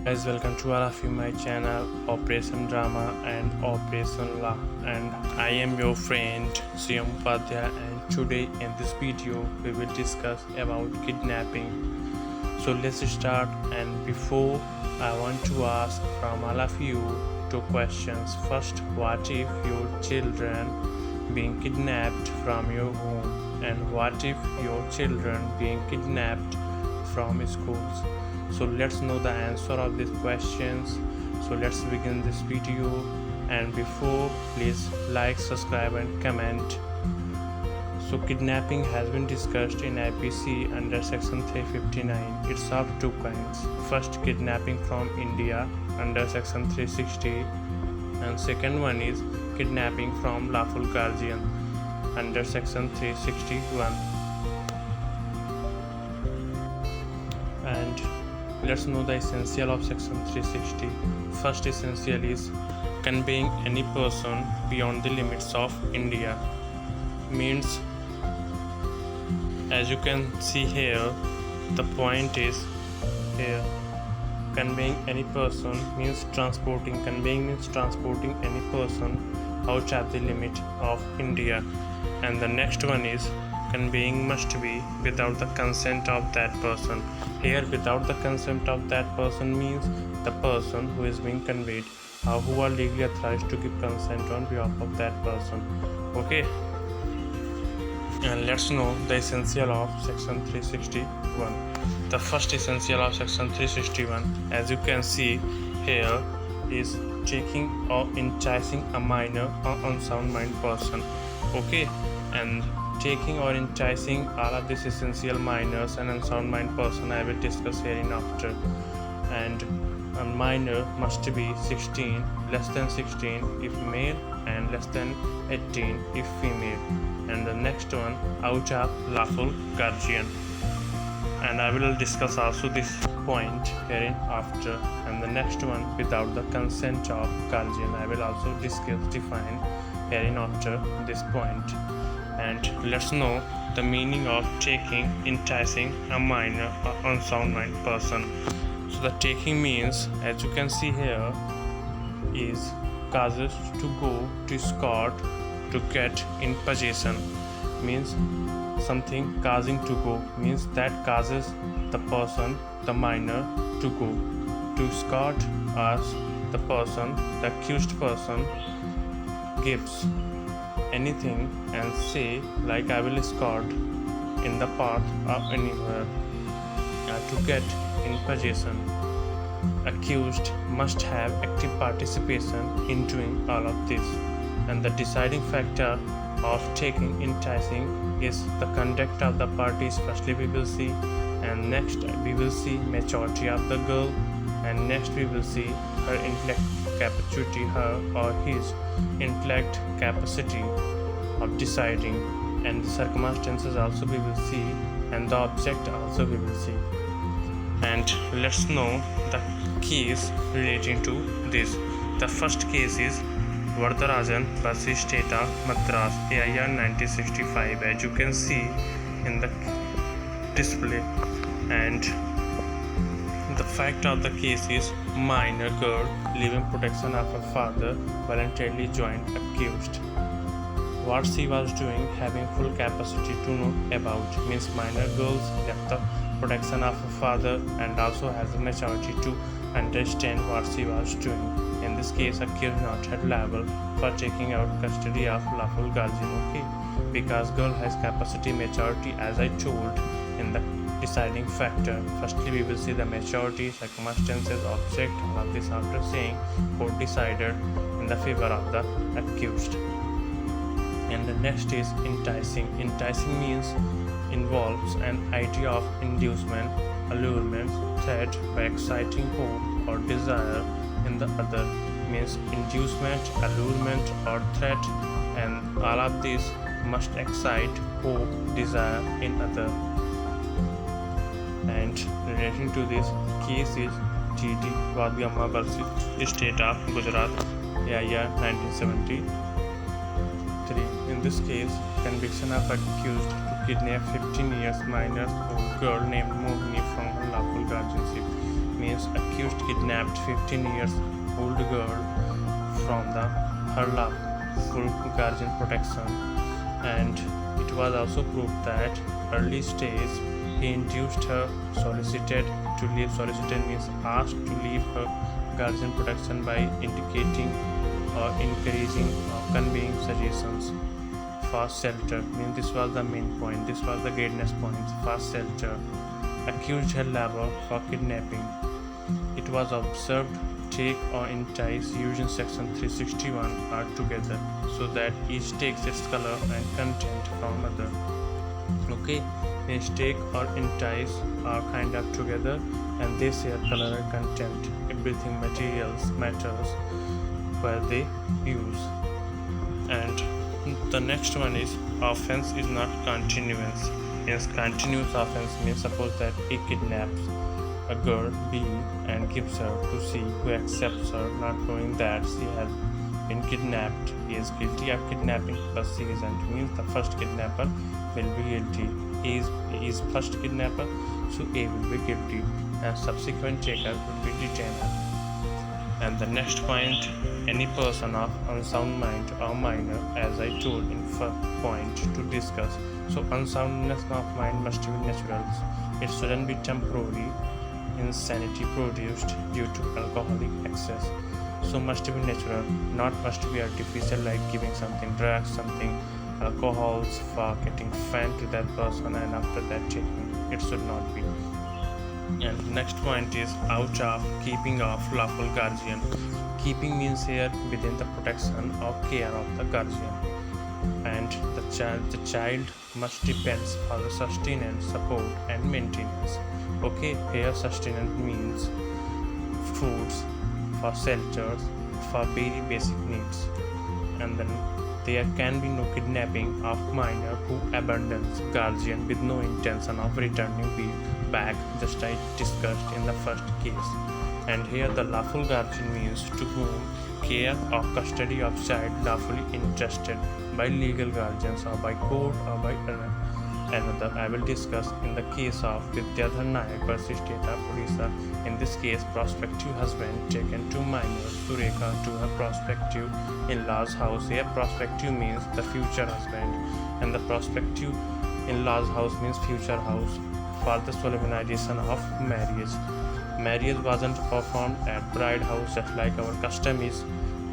Guys, welcome to all of you my channel Operation Drama and Operation Law, and I am your friend Siyam Upadhyay, and today in this video we will discuss about kidnapping. So let's start, and before I want to ask from all of you two questions. First, what if your children being kidnapped from your home, and what if your children being kidnapped from schools? So let's know the answer of these questions. So let's begin this video, and before, please like, subscribe and comment. So kidnapping has been discussed in IPC under section 359. It's of two kinds. First, kidnapping from India under section 360, and second one is kidnapping from lawful guardian under section 361. And let's know the essential of section 360. First essential is conveying any person beyond the limits of India. Means, as you can see here, the point is here. Conveying any person means transporting. Conveying means transporting any person out of the limit of India. And the next one is conveying must be without the consent of that person. Here, without the consent of that person means the person who is being conveyed, who are legally authorized to give consent on behalf of that person. Okay, and let's know the essential of section 361. The first essential of section 361, as you can see here, is taking or enticing a minor or unsound mind person. Okay, and taking or enticing all of these essential minors and unsound mind person I will discuss hereinafter. And a minor must be 16, less than 16 if male, and less than 18 if female. And the next one, out of lawful guardian, and I will discuss also this point hereinafter. And the next one, without the consent of guardian, I will also define hereinafter this point. And let's know the meaning of taking, enticing a minor or unsound mind person. So the taking means, as you can see here, is causes to go, to escort, to get in possession. Means something causing to go, means that causes the person, the minor, to go. To escort as the person, the accused person, gives anything and say like I will escort in the path or anywhere, to get in possession. Accused must have active participation in doing all of this, and the deciding factor of taking, enticing is the conduct of the parties. Firstly we will see, and next we will see maturity of the girl, and next we will see her intellect capacity, her or his intellect capacity of deciding, and the circumstances also we will see, and the object also we will see. And let's know the case relating to this. The first case is Varadarajan vs State of Madras, AIR 1965, as you can see in the display. And the fact of the case is minor girl leaving protection of her father voluntarily joined accused. What she was doing, having full capacity to know about, means minor girls left the protection of her father and also has the maturity to understand what she was doing. In this case, accused not held liable for taking out custody of lawful guardian. Okay, because girl has capacity, maturity, as I told in the deciding factor. Firstly we will see the maturity, circumstances, object, all of this after saying court decided in the favor of the accused. And the next is enticing. Enticing means involves an idea of inducement, allurement, threat by exciting hope or desire in the other. Means inducement, allurement or threat, and all of these must excite hope, desire in other. And relating to this case is T.D. Vadgamma vs State of Gujarat, AIR 1973. In this case, conviction of accused to kidnap 15 years minor girl named Mohini from her lawful guardianship. means accused kidnapped 15 years old girl from the her lawful guardian protection, and it was also proved that early stage he induced her, solicited means asked to leave her guardian protection by indicating or encouraging or conveying suggestions. Fast shelter means this was the main point, this was the greatness point. Fast shelter accused her lover for kidnapping. It was observed take or entice using section 361 are together so that each takes its color and content from other. Okay, means take or entice are kind of together and they share color and content. Everything materials matters where they use. And the next one is offense is not continuous. Means continuous offense means suppose that he kidnaps a girl B and gives her to C, who accepts her not knowing that she has been kidnapped. He is guilty of kidnapping but C isn't, means the first kidnapper will be guilty. He is first kidnapper, so A will be guilty and subsequent taker will be detainer. And the next point, any person of unsound mind or minor, as I told in first point to discuss. So unsoundness of mind must be natural. It shouldn't be temporary insanity produced due to alcoholic excess. So must be natural, not must be artificial, like giving something drugs, something alcohols for getting fan to that person and after that taking. It should not be. And next point is out of keeping of lawful guardian. Keeping means here within the protection or care of the guardian, and the child must depend for the sustenance, support and maintenance. Okay, here sustenance means foods, for shelters, for very basic needs. And then there can be no kidnapping of minor who abandons guardian with no intention of returning back, just I discussed in the first case. And here the lawful guardian means to whom care or custody of child lawfully entrusted by legal guardians or by court or by another. I will discuss in the case of Vidyadhar Nayak versus State of Odisha. In this case, prospective husband taken two minors, Surekha, to her prospective in-laws house. Here prospective means the future husband and the prospective in-laws house means future house for the solemnization of marriage. Marriage wasn't performed at bride house just like our custom is.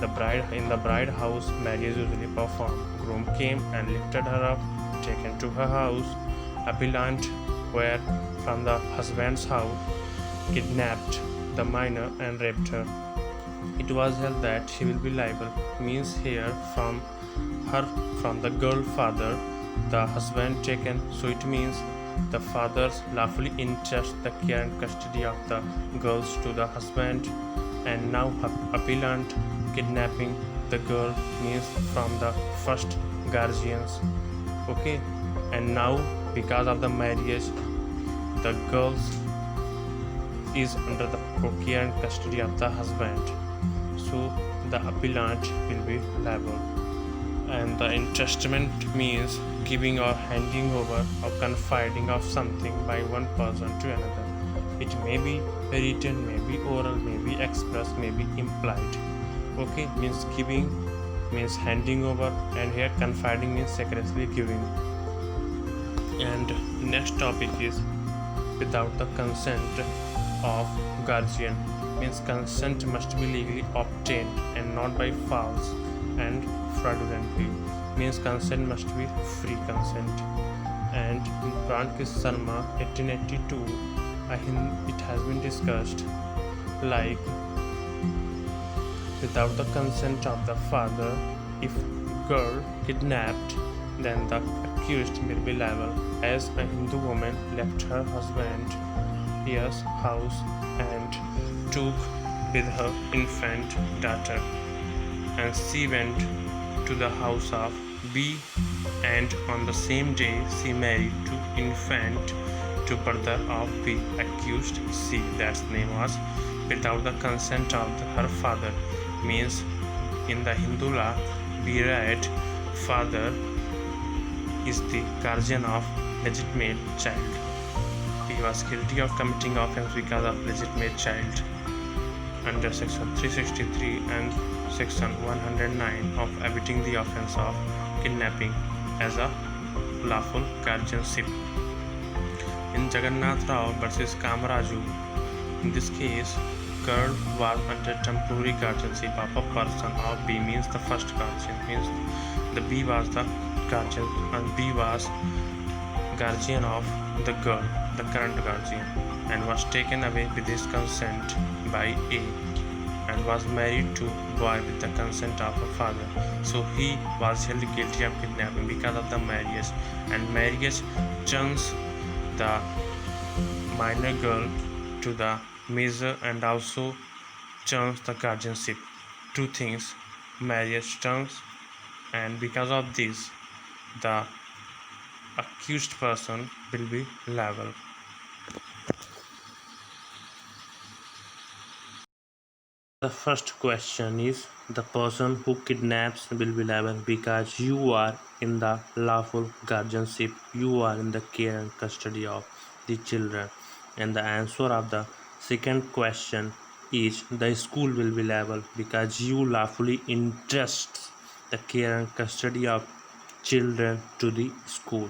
In the bride house, marriage usually performed. Groom came and lifted her up, taken to her house. Appellant were from the husband's house, kidnapped the minor and raped her. It was held that she will be liable, means here from the girl father, the husband taken, so it means the fathers lawfully entrust the care and custody of the girls to the husband, and now appellant kidnapping the girl means from the first guardians. Okay, and now because of the marriage, the girl is under the care and custody of the husband, so the appellant will be liable. And the entrustment means giving or handing over or confiding of something by one person to another. It may be written, may be oral, may be expressed, may be implied. Okay, means giving means handing over, and here confiding means secretly giving. And next topic is without the consent of guardian, means consent must be legally obtained and not by false and fraudulently, means consent must be free consent. And in Prankis Sarma 1882, it has been discussed like without the consent of the father, if girl kidnapped, then the accused will be liable, as a Hindu woman left her husband's house and took with her infant daughter, and she went to the house of B, and on the same day she married to infant to brother of B, accused C, that's name was without the consent of her father, means in the Hindu law we write father is the guardian of legitimate child. he was guilty of committing offense because of legitimate child under section 363 and section 109 of abetting the offense of kidnapping as a lawful guardianship. In Jagannath Rao versus Kamaraju, in this case, girl was under temporary guardianship of a person, or B means the first guardian, means the B was the guardian and B was guardian of the girl, the current guardian, and was taken away with his consent by A and was married to boy with the consent of her father. So he was held guilty of kidnapping because of the marriage, and marriage turns the minor girl to the major and also turns the guardianship. Two things, marriage turns, and because of this, the accused person will be liable. The first question is, the person who kidnaps will be liable because you are in the lawful guardianship, you are in the care and custody of the children. And the answer of the second question is, the school will be liable because you lawfully entrust the care and custody of children to the school.